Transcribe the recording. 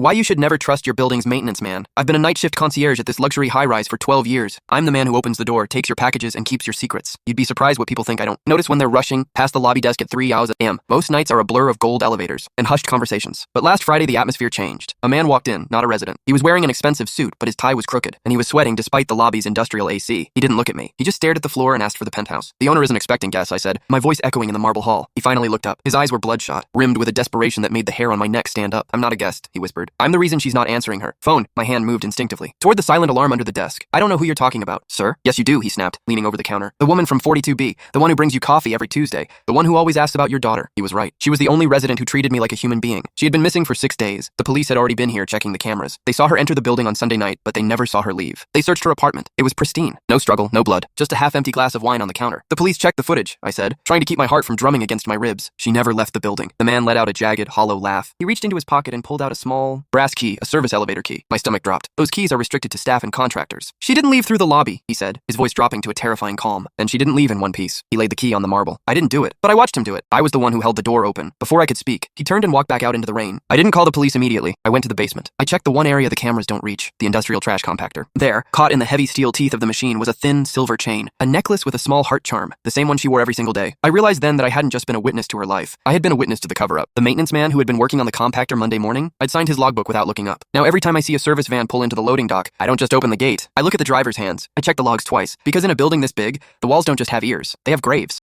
Why you should never trust your building's maintenance man. I've been a night shift concierge at this luxury high-rise for 12 years. I'm the man who opens the door, takes your packages, and keeps your secrets. You'd be surprised what people think I don't notice when they're rushing past the lobby desk at 3 a.m. Most nights are a blur of gold elevators and hushed conversations. But last Friday, the atmosphere changed. A man walked in, not a resident. He was wearing an expensive suit, but his tie was crooked, and he was sweating despite the lobby's industrial AC. He didn't look at me. He just stared at the floor and asked for the penthouse. The owner isn't expecting guests, I said, my voice echoing in the marble hall. He finally looked up. His eyes were bloodshot, rimmed with a desperation that made the hair on my neck stand up. I'm not a guest, he whispered. I'm the reason she's not answering her. Phone. My hand moved instinctively toward the silent alarm under the desk. I don't know who you're talking about. Sir? Yes, you do, he snapped, leaning over the counter. The woman from 42B, the one who brings you coffee every Tuesday, the one who always asks about your daughter. He was right. She was the only resident who treated me like a human being. She had been missing for 6 days. The police had already been here checking the cameras. They saw her enter the building on Sunday night, but they never saw her leave. They searched her apartment. It was pristine. No struggle, no blood. Just a half-empty glass of wine on the counter. The police checked the footage, I said, trying to keep my heart from drumming against my ribs. She never left the building. The man let out a jagged, hollow laugh. He reached into his pocket and pulled out a small brass key, a service elevator key. My stomach dropped. Those keys are restricted to staff and contractors. She didn't leave through the lobby, he said, his voice dropping to a terrifying calm. Then she didn't leave in one piece. He laid the key on the marble. I didn't do it, but I watched him do it. I was the one who held the door open. Before I could speak, he turned and walked back out into the rain. I didn't call the police immediately. I went to the basement. I checked the one area the cameras don't reach, the industrial trash compactor. There, caught in the heavy steel teeth of the machine, was a thin silver chain, a necklace with a small heart charm, the same one she wore every single day. I realized then that I hadn't just been a witness to her life. I had been a witness to the cover-up. The maintenance man who had been working on the compactor Monday morning, I'd signed his logbook without looking up. Now every time I see a service van pull into the loading dock, I don't just open the gate. I look at the driver's hands. I check the logs twice, because in a building this big, the walls don't just have ears, they have graves.